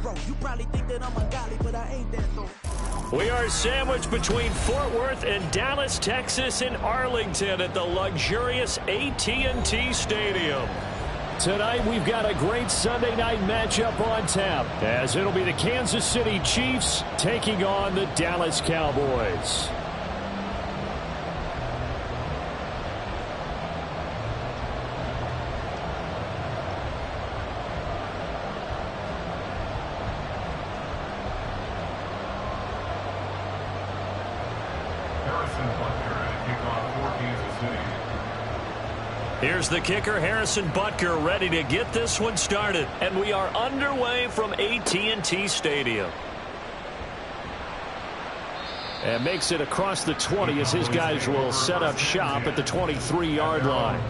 throw. You probably think that I'm ungodly, but I ain't that though. We are sandwiched between Fort Worth and Dallas, Texas, and Arlington at the luxurious AT&T Stadium. Tonight, we've got a great Sunday night matchup on tap, as it'll be the Kansas City Chiefs taking on the Dallas Cowboys. Here's the kicker, Harrison Butker, ready to get this one started. And we are underway from AT&T Stadium. And makes it across the 20 as his guys will set up shop at the 23-yard line.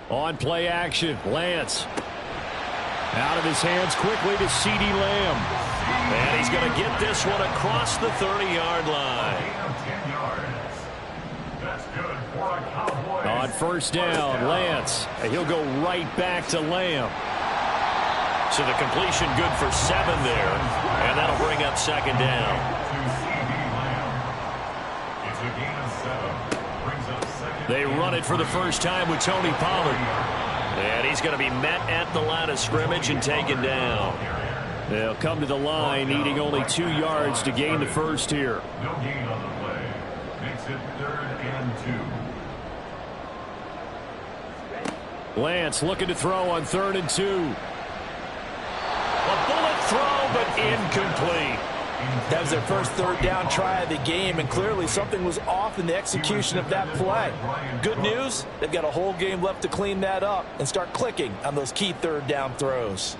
On play action, Lance. Out of his hands quickly to CeeDee Lamb. And he's going to get this one across the 30-yard line. On first down, Lance. And he'll go right back to Lamb. So the completion good for 7 there. And that'll bring up second down. They run it for the first time with Tony Pollard. And he's going to be met at the line of scrimmage and taken down. They'll come to the line, needing only 2 yards to gain the first here. No gain on the play. Makes it 3rd and 2. Lance looking to throw on 3rd and 2. A bullet throw, but incomplete. That was their first 3rd down try of the game, and clearly something was off in the execution of that play. Good news, they've got a whole game left to clean that up and start clicking on those key 3rd down throws.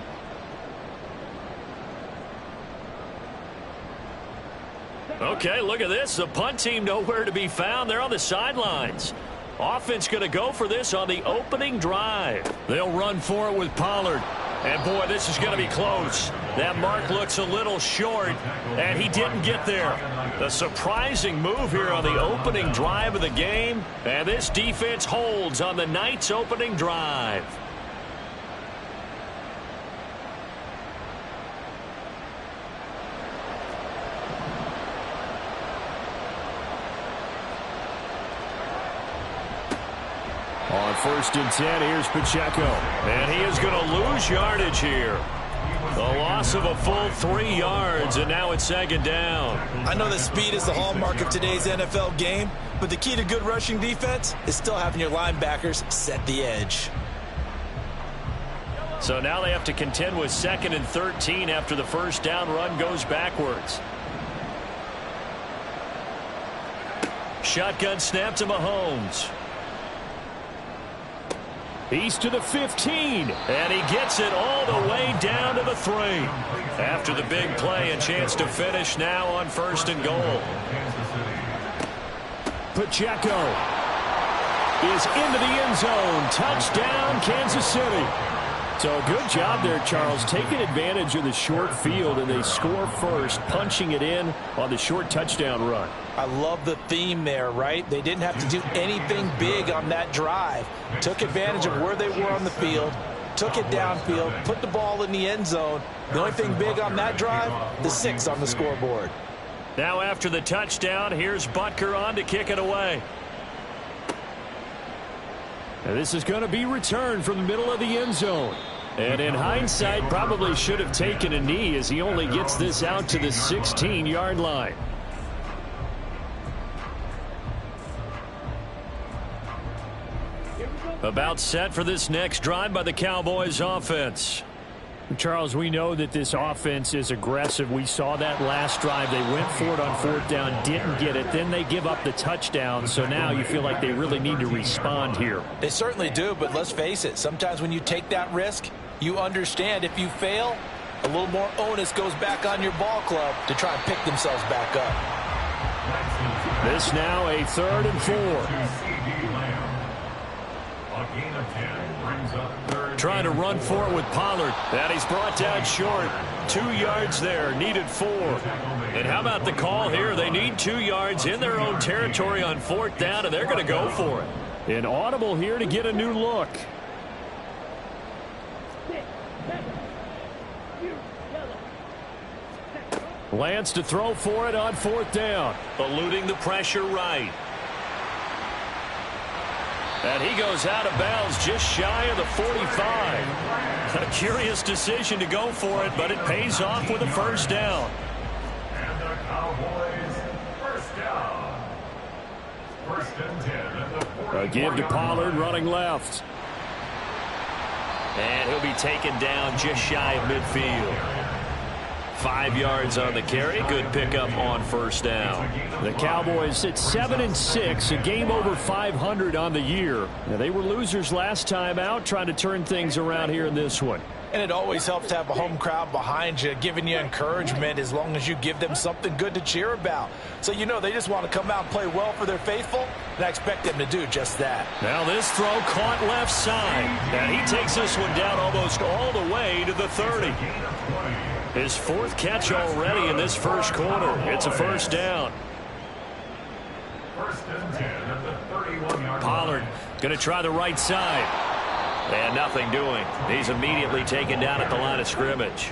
Okay, look at this. The punt team nowhere to be found. They're on the sidelines. Offense going to go for this on the opening drive. They'll run for it with Pollard. And, boy, this is going to be close. That mark looks a little short, and he didn't get there. A surprising move here on the opening drive of the game, and this defense holds on the night's opening drive. On 1st and 10, here's Pacheco. And he is going to lose yardage here. The loss of a full 3 yards, and now it's 2nd down. I know that speed is the hallmark of today's NFL game, but the key to good rushing defense is still having your linebackers set the edge. So now they have to contend with 2nd and 13 after the first down run goes backwards. Shotgun snap to Mahomes. He's to the 15, and he gets it all the way down to the 3. After the big play, a chance to finish now on 1st and goal. Pacheco is into the end zone. Touchdown, Kansas City. So a good job there, Charles, taking advantage of the short field, and they score first, punching it in on the short touchdown run. I love the theme there, right? They didn't have to do anything big on that drive. Took advantage of where they were on the field, took it downfield, put the ball in the end zone. The only thing big on that drive, the 6 on the scoreboard. Now after the touchdown, here's Butker on to kick it away. And this is going to be returned from the middle of the end zone. And in hindsight, probably should have taken a knee as he only gets this out to the 16-yard line. About set for this next drive by the Cowboys offense. Charles, we know that this offense is aggressive. We saw that last drive. They went for it on 4th down, didn't get it. Then they give up the touchdown. So now you feel like they really need to respond here. They certainly do, but let's face it. Sometimes when you take that risk, you understand if you fail, a little more onus goes back on your ball club to try and pick themselves back up. This now a 3rd and 4. A gain of 10 brings up 3rd Trying to run for it with Pollard. And he's brought down short. 2 yards there, needed 4. And how about the call here? They need 2 yards in their own territory on 4th down, and they're going to go for it. An audible here to get a new look. Lance to throw for it on 4th down. Eluding the pressure right. And he goes out of bounds just shy of the 45. A curious decision to go for it, but it pays off with a first down. And the Cowboys first down. 1st and 10 at the 44. A give to Pollard running left. And he'll be taken down just shy of midfield. 5 yards on the carry. Good pickup on first down. The Cowboys at 7-6, a game over 500 on the year. Now, they were losers last time out, trying to turn things around here in this one. And it always helps to have a home crowd behind you, giving you encouragement as long as you give them something good to cheer about. So you know they just want to come out and play well for their faithful, and I expect them to do just that. Now this throw caught left side. And he takes this one down almost all the way to the 30. His 4th catch already in this first quarter. It's a first down. 1st and 10 at the 31-yard line. Pollard going to try the right side. And nothing doing. He's immediately taken down at the line of scrimmage.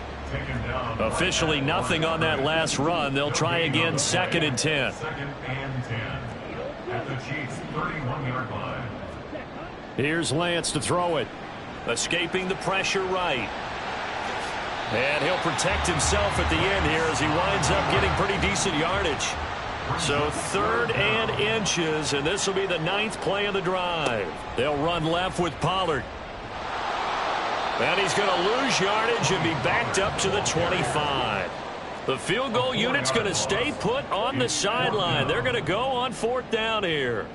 Officially nothing on that last run. They'll try again 2nd and 10. 2nd and 10 at the Chiefs' 31-yard line. Here's Lance to throw it. Escaping the pressure right. And he'll protect himself at the end here as he winds up getting pretty decent yardage. So 3rd and inches, and this will be the 9th play of the drive. They'll run left with Pollard. And he's going to lose yardage and be backed up to the 25. The field goal unit's going to stay put on the sideline. They're going to go on 4th down here.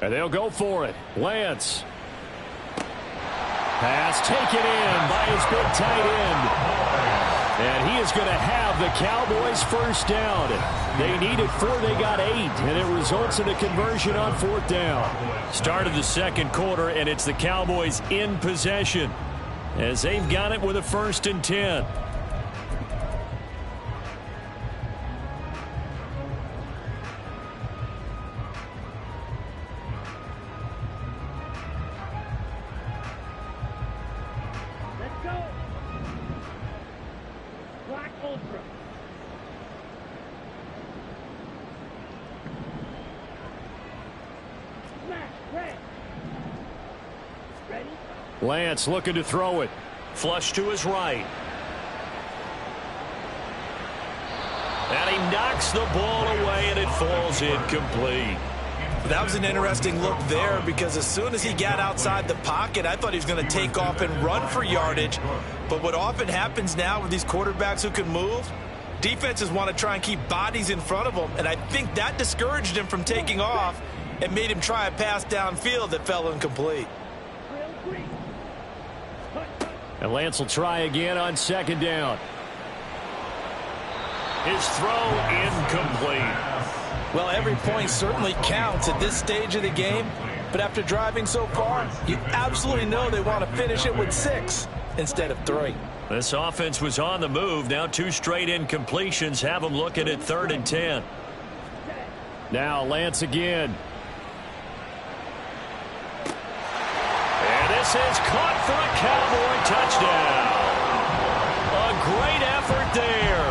And they'll go for it. Lance. Pass taken in by his big tight end. And he is going to have the Cowboys first down. They needed 4, they got 8, and it results in a conversion on 4th down. Start of the second quarter, and it's the Cowboys in possession as they've got it with a 1st and 10. Lance looking to throw it. Flush to his right. And he knocks the ball away, and it falls incomplete. That was an interesting look there because as soon as he got outside the pocket, I thought he was going to take off and run for yardage. But what often happens now with these quarterbacks who can move, defenses want to try and keep bodies in front of them, and I think that discouraged him from taking off and made him try a pass downfield that fell incomplete. And Lance will try again on 2nd down. His throw incomplete. Well, every point certainly counts at this stage of the game, but after driving so far, you absolutely know they want to finish it with 6 instead of 3. This offense was on the move. Now 2 straight incompletions have them looking at 3rd and 10. Now Lance again. And this is caught for a Cowboy touchdown. A great effort there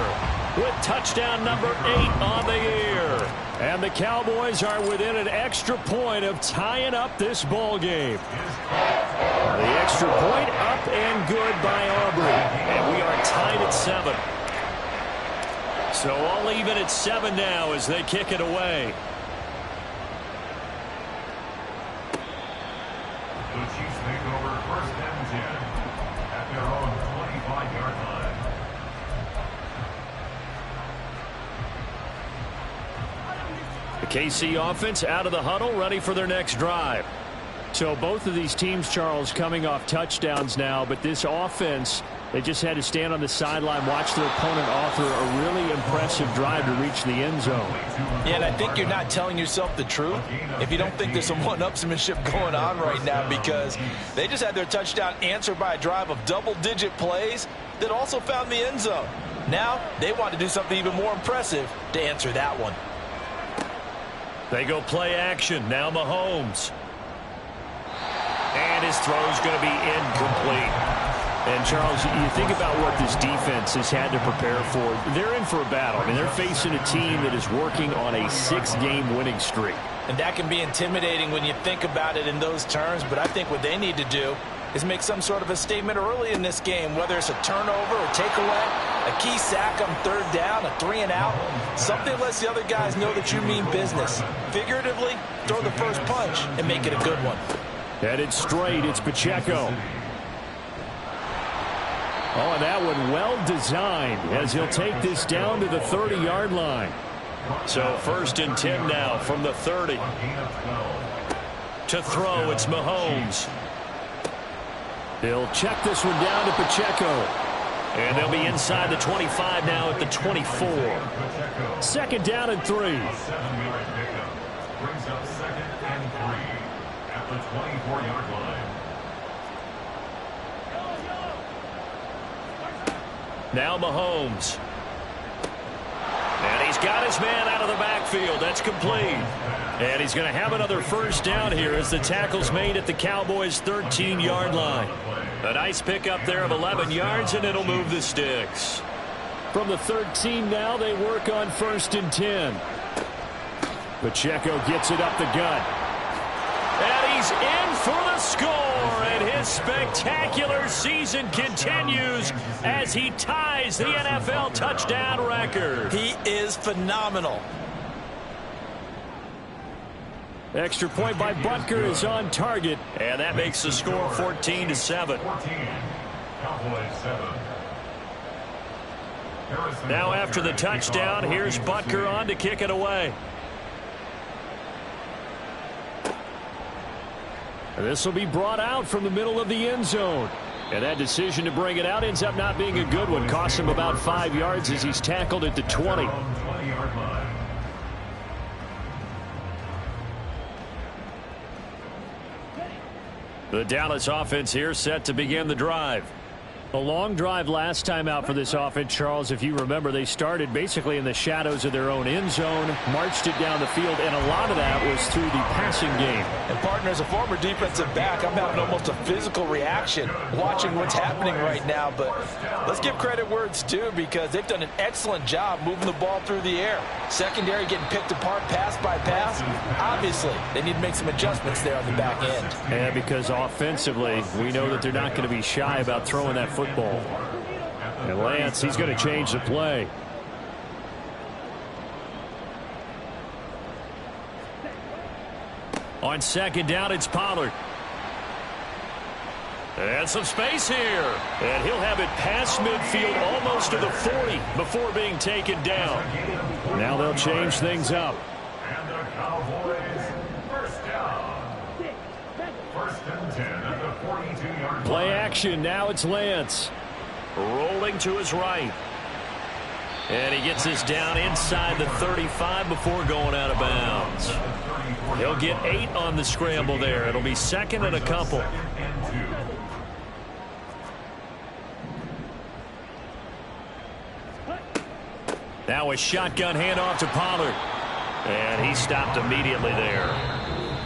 with touchdown number 8 on the year. And the Cowboys are within an extra point of tying up this ball game. The extra point up and good by Aubrey. And we are tied at 7. So all even at 7 now as they kick it away. The Chiefs take over 1st and 10 at their own 25-yard line. The KC offense out of the huddle, ready for their next drive. So both of these teams, Charles, coming off touchdowns now, but this offense They just had to stand on the sideline, watch their opponent offer a really impressive drive to reach the end zone. Yeah, and I think you're not telling yourself the truth if you don't think there's some one-upsmanship going on right now, because they just had their touchdown answered by a drive of double-digit plays that also found the end zone. Now they want to do something even more impressive to answer that one. They go play action. Now Mahomes. And his throw's going to be incomplete. And, Charles, you think about what this defense has had to prepare for. They're in for a battle. I mean, they're facing a team that is working on a 6-game winning streak. And that can be intimidating when you think about it in those terms. But I think what they need to do is make some sort of a statement early in this game, whether it's a turnover or takeaway, a key sack on third down, a 3-and-out, something that lets the other guys know that you mean business. Figuratively, throw the first punch and make it a good one. Headed straight, it's Pacheco. Oh, and that one well designed as he'll take this down to the 30-yard line. So 1st and 10 now from the 30. To throw, it's Mahomes. He'll check this one down to Pacheco. And they'll be inside the 25 now at the 24. 2nd down and 3. Brings up 2nd and 3 at the 24-yard line. Now Mahomes. And he's got his man out of the backfield. That's complete. And he's going to have another 1st down here as the tackle's made at the Cowboys' 13-yard line. A nice pickup there of 11 yards, and it'll move the sticks. From the 13 now, they work on 1st and 10. Pacheco gets it up the gut. And he's in for the score, and his spectacular season continues as he ties the NFL touchdown record. He is phenomenal. Extra point by Butker is on target, and that makes the score 14-7. Now after the touchdown, here's Butker on to kick it away. This will be brought out from the middle of the end zone. And that decision to bring it out ends up not being a good one. Costs him about 5 yards as he's tackled at the 20. The Dallas offense here set to begin the drive. A long drive last time out for this offense, Charles. If you remember, they started basically in the shadows of their own end zone, marched it down the field, and a lot of that was through the passing game. And, partner, as a former defensive back, I'm having almost a physical reaction watching what's happening right now. But let's give credit where it's due, because they've done an excellent job moving the ball through the air. Secondary getting picked apart pass by pass. Obviously, they need to make some adjustments there on the back end. And because offensively, we know that they're not going to be shy about throwing that football. And Lance, he's going to change the play. On 2nd down, it's Pollard. And some space here. And he'll have it past midfield almost to the 40 before being taken down. Now they'll change things up. And the Cowboys, 1st down. 1st and 10 at the 42-yard line. Play action. Now it's Lance. Rolling to his right. And he gets this down inside the 35 before going out of bounds. He'll get 8 on the scramble there. It'll be 2nd and a couple. Now a shotgun handoff to Pollard. And he stopped immediately there.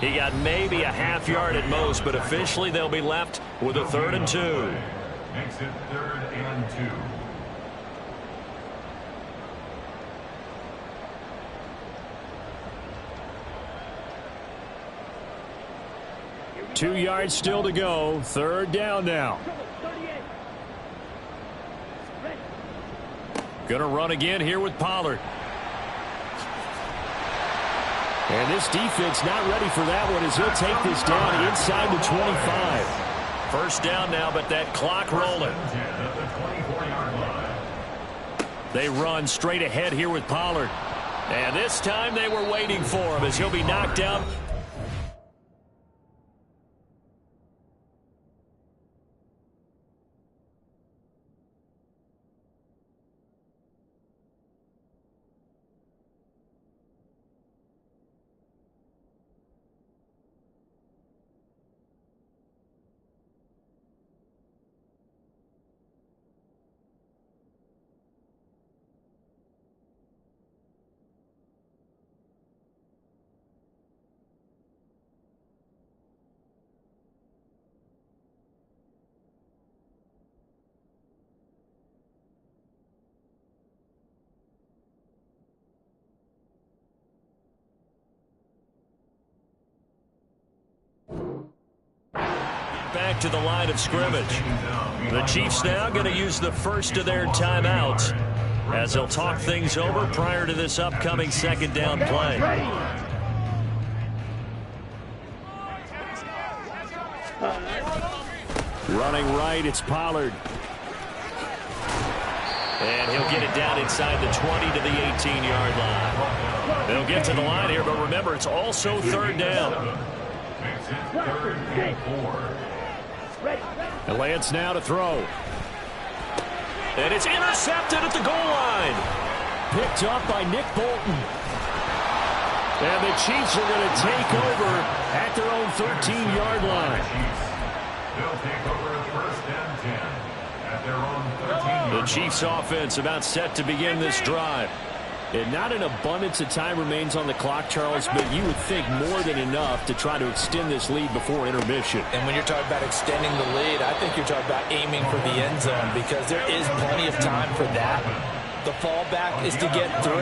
He got maybe a half yard at most, but officially they'll be left with a 3rd and 2. Makes it 3rd and 2. 2 yards still to go. 3rd down now. Gonna run again here with Pollard. And this defense not ready for that one as he'll take this down inside the 25. 1st down now, but that clock rolling. They run straight ahead here with Pollard. And this time they were waiting for him as he'll be knocked out. back to the line of scrimmage. The Chiefs now going to use the first of their timeouts as they'll talk things over prior to this upcoming second down play. Running right, it's Pollard. And he'll get it down inside the 20 to the 18-yard line. They'll get to the line here, but remember, it's also third down. And Lance now to throw. And it's intercepted at the goal line. Picked up by Nick Bolton. And the Chiefs are going to take over at their own 13-yard line. They'll take over first and 10 at their own 13-yard line. The Chiefs offense about set to begin this drive. And not an abundance of time remains on the clock, Charles, but you would think more than enough to try to extend this lead before intermission. And when you're talking about extending the lead, I think you're talking about aiming for the end zone because there is plenty of time for that. The fallback is to get 3.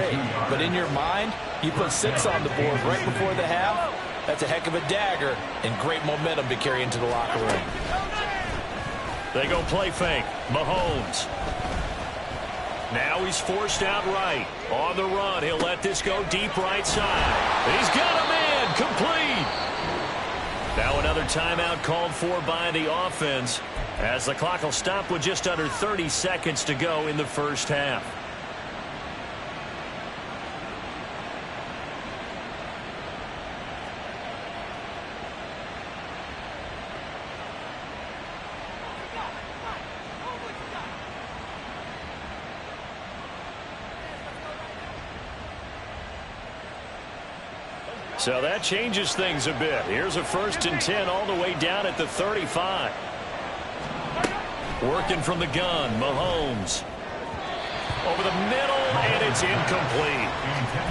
But in your mind, you put 6 on the board right before the half. That's a heck of a dagger and great momentum to carry into the locker room. They go play fake. Mahomes. Now he's forced out right. On the run, he'll let this go deep right side. He's got a man complete. Now another timeout called for by the offense as the clock will stop with just under 30 seconds to go in the first half. So that changes things a bit. Here's a 1st and 10 all the way down at the 35. Working from the gun, Mahomes. Over the middle, and it's incomplete.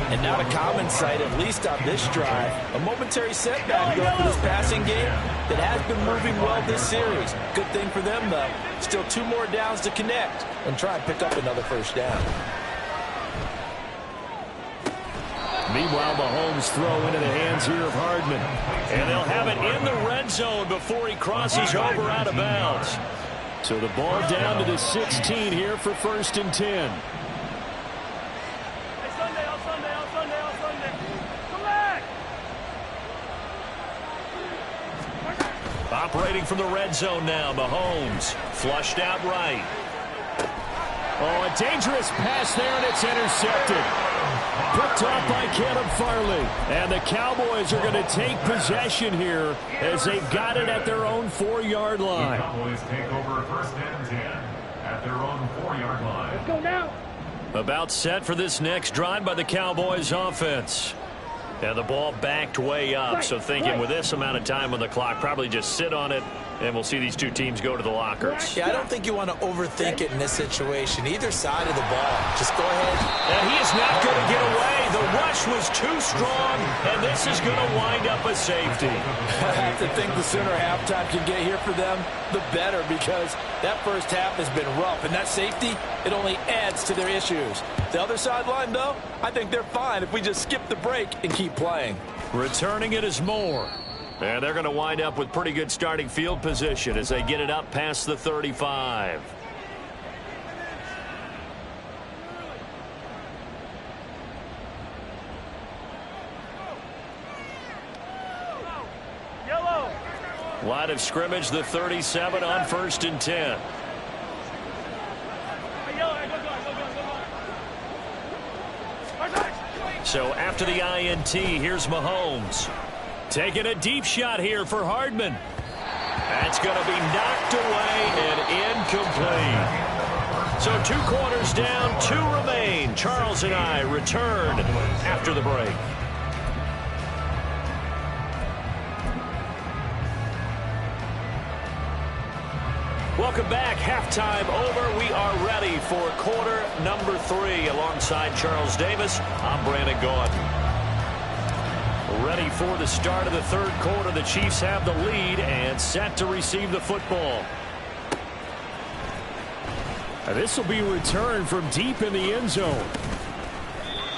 And not a common sight, at least on this drive. A momentary setback going for this passing game that has been moving well this series. Good thing for them, though. Still 2 more downs to connect and try and pick up another first down. Meanwhile, Mahomes throw into the hands here of Hardman. And they'll have it in the red zone before he crosses over out of bounds. So the ball down to the 16 here for 1st and 10. Operating from the red zone now, Mahomes. Flushed out right. Oh, a dangerous pass there, and it's intercepted. Picked up by Caleb Farley. And the Cowboys are going to take possession here as they've got it at their own 4-yard line. The Cowboys take over 1st and 10 at their own 4-yard line. Let's go now. About set for this next drive by the Cowboys offense. And the ball backed way up, so thinking with this amount of time on the clock, probably just sit on it, and we'll see these two teams go to the lockers. Yeah, I don't think you want to overthink it in this situation. Either side of the ball, just go ahead. And he is not going to get away. The rush was too strong, and this is going to wind up a safety. I have to think the sooner halftime can get here for them, the better, because that first half has been rough, and that safety, it only adds to their issues. The other sideline, though, I think they're fine if we just skip the break and keep playing. Returning it is Moore. And they're going to wind up with pretty good starting field position as they get it up past the 35. Yellow. Line of scrimmage, the 37 on 1st and 10. So after the INT, here's Mahomes. Taking a deep shot here for Hardman. That's going to be knocked away and incomplete. So 2 quarters down, 2 remain. Charles and I return after the break. Welcome back. Halftime over. We are ready for quarter number 3. Alongside Charles Davis, I'm Brandon Gaudin. Ready for the start of the 3rd quarter. The Chiefs have the lead and set to receive the football. This will be returned from deep in the end zone.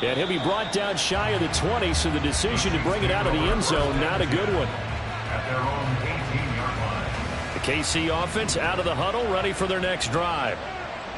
And he'll be brought down shy of the 20, so the decision to bring it out of the end zone, not a good one. At their own 18-yard line. The KC offense out of the huddle, ready for their next drive.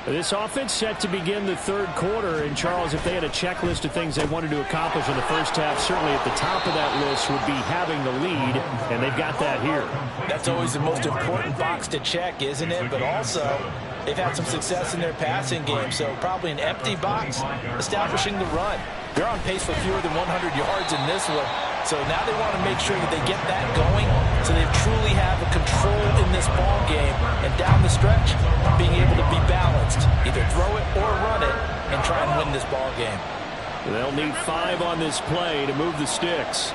This offense set to begin the third quarter. And, Charles, if they had a checklist of things they wanted to accomplish in the first half, certainly at the top of that list would be having the lead, and they've got that here. That's always the most important box to check, isn't it? But also, they've had some success in their passing game, so probably an empty box, establishing the run. They're on pace for fewer than 100 yards in this one, so now they want to make sure that they get that going so they truly have a control in this ball game, and down the stretch, being able to be balanced, either throw it or run it, and try and win this ball game. They'll need 5 on this play to move the sticks.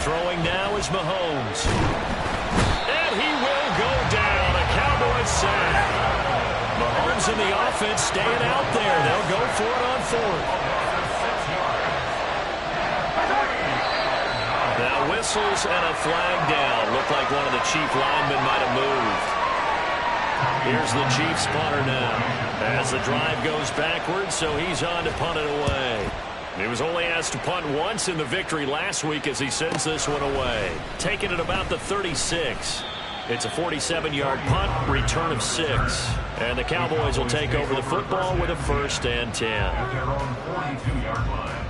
Throwing now is Mahomes. And he will go down. A Cowboys sack. Mahomes and the offense staying out there. They'll go for it on 4th. Now whistles and a flag down. Looked like one of the Chief linemen might have moved. Here's the Chiefs punter now. As the drive goes backwards, so he's on to punt it away. He was only asked to punt once in the victory last week as he sends this one away. Taking it about the 36. It's a 47-yard punt, return of 6. And the Cowboys will take over the football with a 1st and 10. At their own 42-yard line.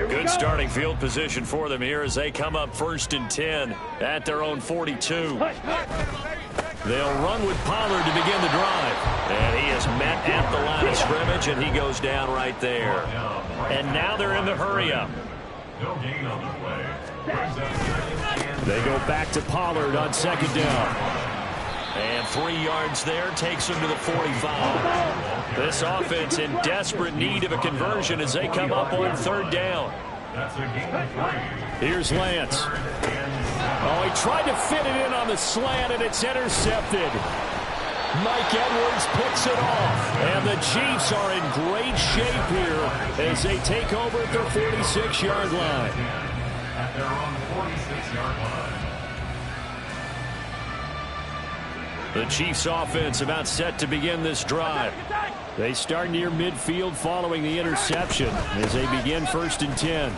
Good starting field position for them here as they come up 1st and 10 at their own 42. They'll run with Pollard to begin the drive. And he is met at the line of scrimmage, and he goes down right there. And now they're in the hurry-up. No gain on the play. Brings up 2nd and They go back to Pollard on 2nd down. And 3 yards there takes him to the 45. This offense in desperate need of a conversion as they come up on 3rd down. that's a gain of 3. Here's Lance. Oh, he tried to fit it in on the slant, and it's intercepted. Mike Edwards picks it off. And the Chiefs are in great shape here as they take over at their 46-yard line. At their own 46-yard line. The Chiefs offense about set to begin this drive. They start near midfield following the interception as they begin 1st and 10.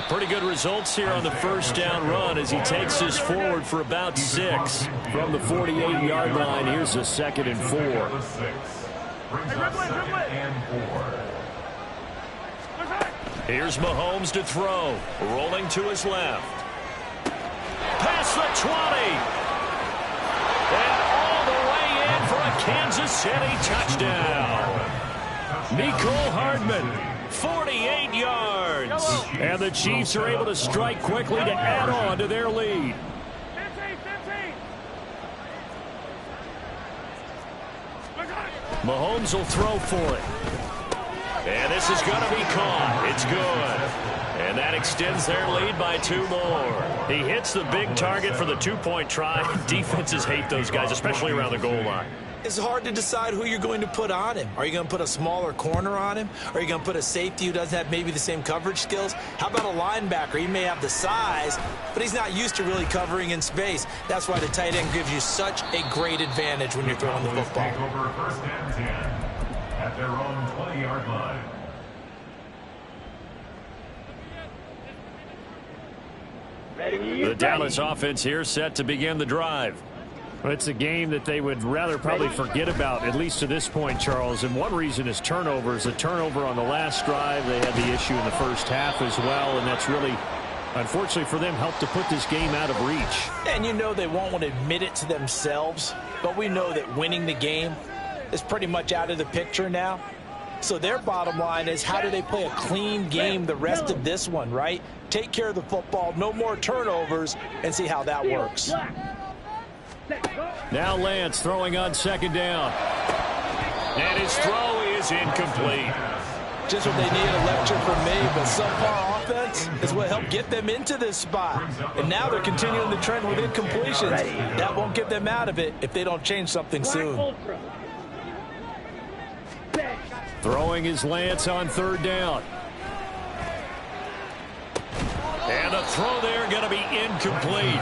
Pretty good results here on the 1st down run as he takes this forward for about 6 from the 48-yard line. Here's a 2nd and 4. Brings up 2nd and 4. Here's Mahomes to throw. Rolling to his left. Past the 20. And all the way in for a Kansas City touchdown. Mecole Hardman. 48 yards. And the Chiefs are able to strike quickly to add on to their lead. 15. Mahomes will throw for it. And this is going to be caught. It's good. And that extends their lead by 2 more. He hits the big target for the 2-point try. Defenses hate those guys, especially around the goal line. It's hard to decide who you're going to put on him. Are you going to put a smaller corner on him? Are you going to put a safety who doesn't have maybe the same coverage skills? How about a linebacker? He may have the size, but he's not used to really covering in space. That's why the tight end gives you such a great advantage when you're throwing the football. Take over 1st and 10 at their own 20-yard line. The Dallas offense here set to begin the drive. Well, it's a game that they would rather probably forget about, at least to this point, Charles. And one reason is turnovers. A turnover on the last drive. They had the issue in the first half as well, and that's really, unfortunately for them, helped to put this game out of reach. And you know they won't want to admit it to themselves, but we know that winning the game is pretty much out of the picture now. So their bottom line is, how do they play a clean game the rest of this one, right? Take care of the football, no more turnovers, and see how that works. Now Lance throwing on 2nd down. And his throw is incomplete. Just what they need, a lecture from me, but subpar offense is what helped get them into this spot. And now they're continuing the trend with incompletions. That won't get them out of it if they don't change something soon. Throwing is Lance on 3rd down. And the throw there going to be incomplete.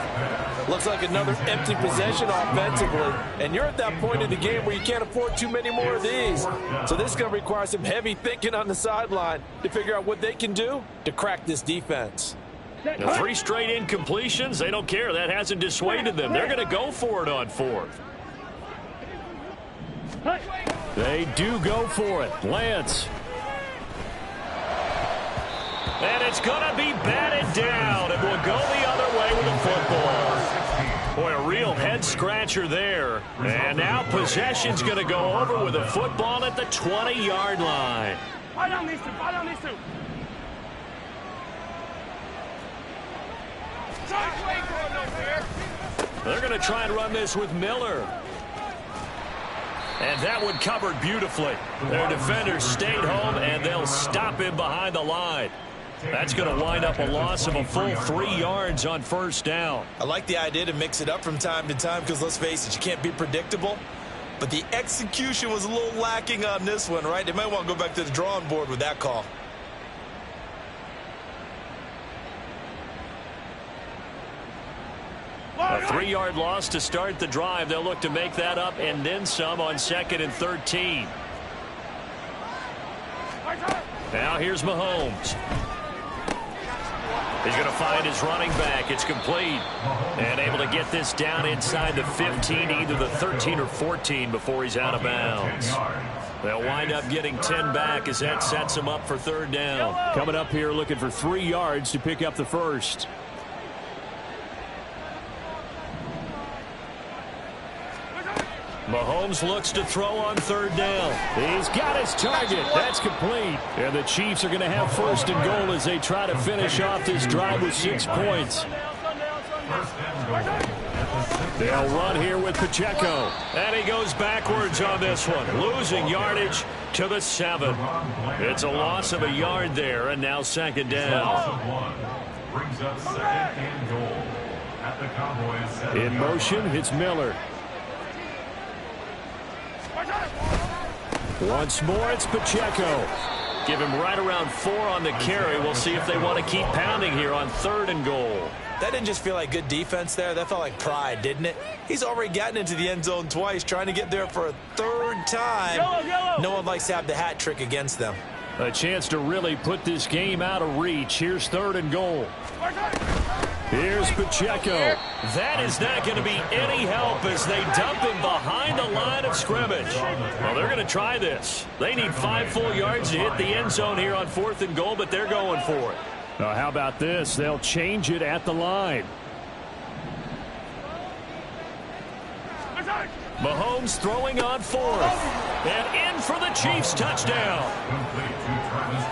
Looks like another empty possession offensively. And you're at that point in the game where you can't afford too many more of these. So this is going to require some heavy thinking on the sideline to figure out what they can do to crack this defense. The 3 straight incompletions, they don't care. That hasn't dissuaded them. They're going to go for it on 4th. They do go for it. Lance. And it's going to be batted down. And will go the other way with the football. Boy, a real head-scratcher there. And now possession's going to go over with a football at the 20-yard line. Fight down these two. Fight down these two. They're going to try and run this with Miller. And that one covered beautifully. Their defenders stayed home, and they'll stop him behind the line. That's going to wind up a loss of a full 3 yards on 1st down. I like the idea to mix it up from time to time because, let's face it, you can't be predictable. But the execution was a little lacking on this one, right? They might want to go back to the drawing board with that call. A 3-yard loss to start the drive. They'll look to make that up and then some on 2nd and 13. Now here's Mahomes. He's going to find his running back. It's complete. And able to get this down inside the 15, either the 13 or 14 before he's out of bounds. They'll wind up getting 10 back as that sets him up for 3rd down. Coming up here looking for 3 yards to pick up the first. Mahomes looks to throw on 3rd down. He's got his target. That's complete. And the Chiefs are going to have 1st and goal as they try to finish off this drive with 6 points. They'll run here with Pacheco. And he goes backwards on this one, losing yardage to the 7. It's a loss of a yard there, and now 2nd down. Brings up 2nd and goal at the Cowboys. In motion, it's Miller. Once more, it's Pacheco. Give him right around 4 on the carry. We'll see if they want to keep pounding here on 3rd and goal. That didn't just feel like good defense there. That felt like pride, didn't it? He's already gotten into the end zone twice, trying to get there for a 3rd time. No one likes to have the hat trick against them. A chance to really put this game out of reach. Here's 3rd and goal. Here's Pacheco. That is not going to be any help as they dump him behind the line of scrimmage. Well, they're going to try this. They need 5 full yards to hit the end zone here on 4th and goal, but they're going for it. Now, how about this? They'll change it at the line. Mahomes throwing on 4th. And in for the Chiefs touchdown.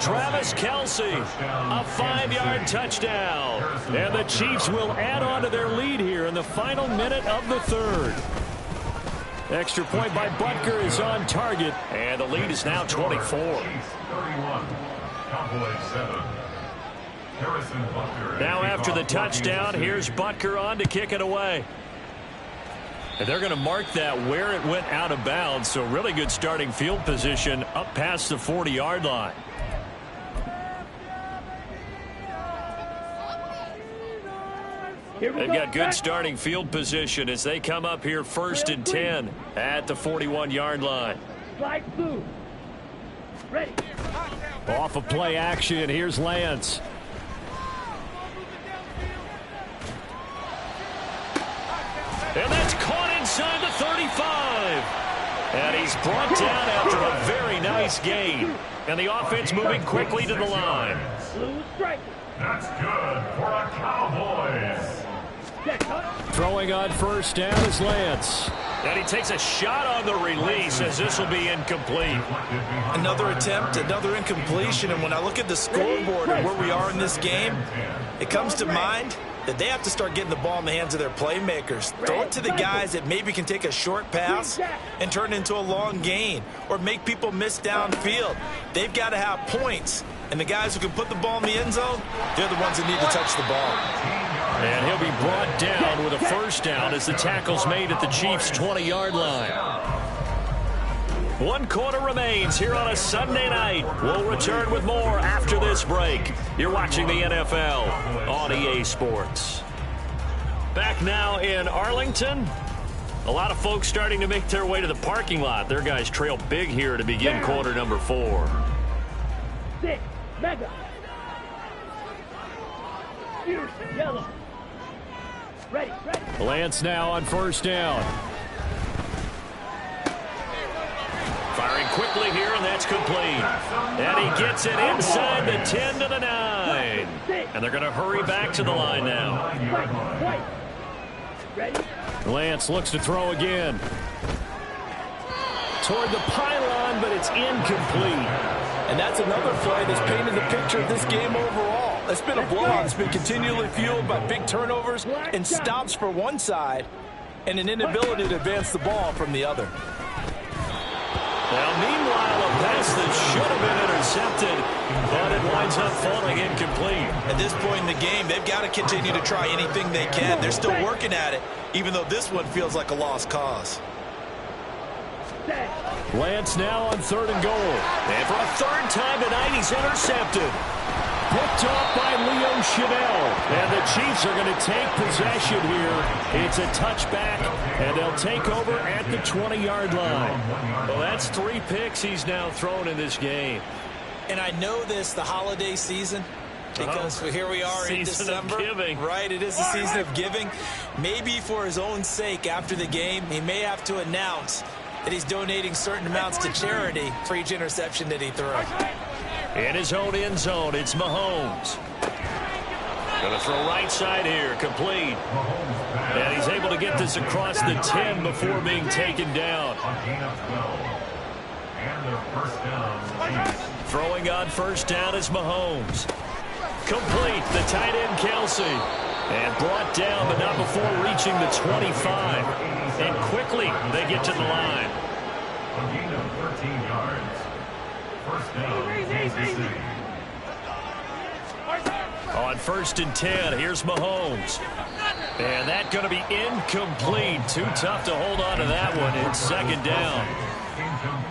Travis Kelce, a 5-yard touchdown. And the Chiefs will add on to their lead here in the final minute of the 3rd. Extra point by Butker is on target. And the lead is now 24. 31. Cowboys 7. Now after the touchdown, here's Butker on to kick it away. And they're going to mark that where it went out of bounds. So really good starting field position up past the 40-yard line. They've got good starting field position as they come up here 1st and 10 at the 41-yard line. Slide blue. Ready. Off of play action, here's Lance. And that's caught inside the 35. And he's brought down after a very nice gain. And the offense moving quickly to the line. Blue strike. That's good for the Cowboys. Throwing on 1st down is Lance. And he takes a shot on the release as this will be incomplete. Another attempt, another incompletion. And when I look at the scoreboard and where we are in this game, it comes to mind that they have to start getting the ball in the hands of their playmakers. Throw it to the guys that maybe can take a short pass and turn it into a long gain or make people miss downfield. They've got to have points. And the guys who can put the ball in the end zone, they're the ones that need to touch the ball. And he'll be brought down with a 1st down as the tackle's made at the Chiefs' 20-yard line. One quarter remains here on a Sunday night. We'll return with more after this break. You're watching the NFL on EA Sports. Back now in Arlington. A lot of folks starting to make their way to the parking lot. Their guys trail big here to begin quarter number 4. 6, mega. Fierce, yellow. Ready. Lance now on first down. Firing quickly here, and that's complete. And he gets it inside the 10 to the 9. And they're going to hurry back to the line now. Ready. Lance looks to throw again. Toward the pylon, but it's incomplete. And that's another play that's painted the picture of this game overall. It's been a blowout. It's been continually fueled by big turnovers and stops for one side and an inability to advance the ball from the other. Now, meanwhile, a pass that should have been intercepted, but it winds up falling incomplete. At this point in the game, they've got to continue to try anything they can. They're still working at it, even though this one feels like a lost cause. Lance now on 3rd and goal. And for a third time tonight, he's intercepted. Picked off by Leo Chanel. And the Chiefs are going to take possession here. It's a touchback, and they'll take over at the 20-yard line. Well, that's 3 picks he's now thrown in this game. And I know this, the holiday season, because here we are in December. Season of giving. Right, it is the season of giving. Maybe for his own sake after the game, he may have to announce that he's donating certain amounts to charity for each interception that he throws. In his own end zone, it's Mahomes. Going to throw right side here, complete. And he's able to get this across the 10 before being taken down. Throwing on first down is Mahomes. Complete, the tight end Kelsey. And brought down, but not before reaching the 25. And quickly, they get to the line. A gain of 13 yards. First down, Kansas City. On 1st and 10, here's Mahomes. And that's going to be incomplete. Too tough to hold on to that one. It's 2nd down.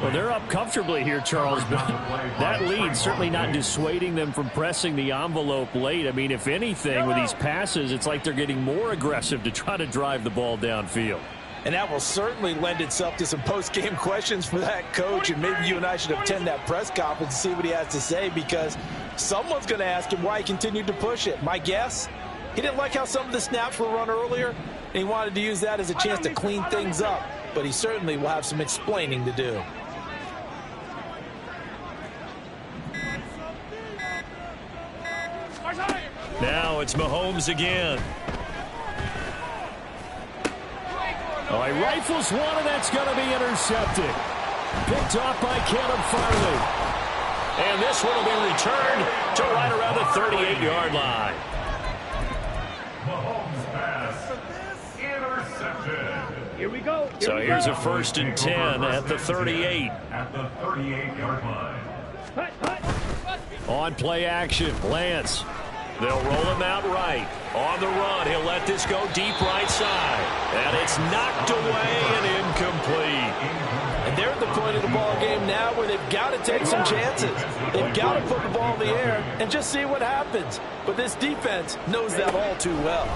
Well, they're up comfortably here, Charles, but that lead certainly not dissuading them from pressing the envelope late. I mean, if anything, with these passes, it's like they're getting more aggressive to try to drive the ball downfield. And that will certainly lend itself to some post-game questions for that coach, and maybe you and I should attend that press conference and see what he has to say, because someone's going to ask him why he continued to push it. My guess, he didn't like how some of the snaps were run earlier, and he wanted to use that as a chance to clean things up, but he certainly will have some explaining to do. Now it's Mahomes again. Oh, he rifles one, and that's going to be intercepted. Picked off by Caleb Farley. And this one will be returned to right around the 38-yard line. Mahomes pass. Intercepted. Here we go. So here's a 1st and 10 at the 38. At the 38-yard line. On play action, Lance. They'll roll him out right. On the run, he'll let this go deep right side. And it's knocked away and incomplete. And they're at the point of the ball game now where they've got to take some chances. They've got to put the ball in the air and just see what happens. But this defense knows that all too well.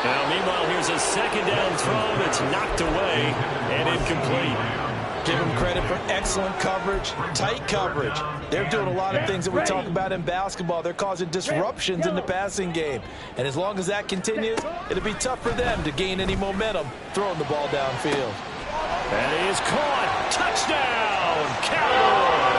Now, meanwhile, here's a 2nd down throw that's knocked away and incomplete. Give them credit for excellent coverage, tight coverage. They're doing a lot of things that we talk about in basketball. They're causing disruptions in the passing game. And as long as that continues, it'll be tough for them to gain any momentum throwing the ball downfield. And he is caught. Touchdown, Cowboys!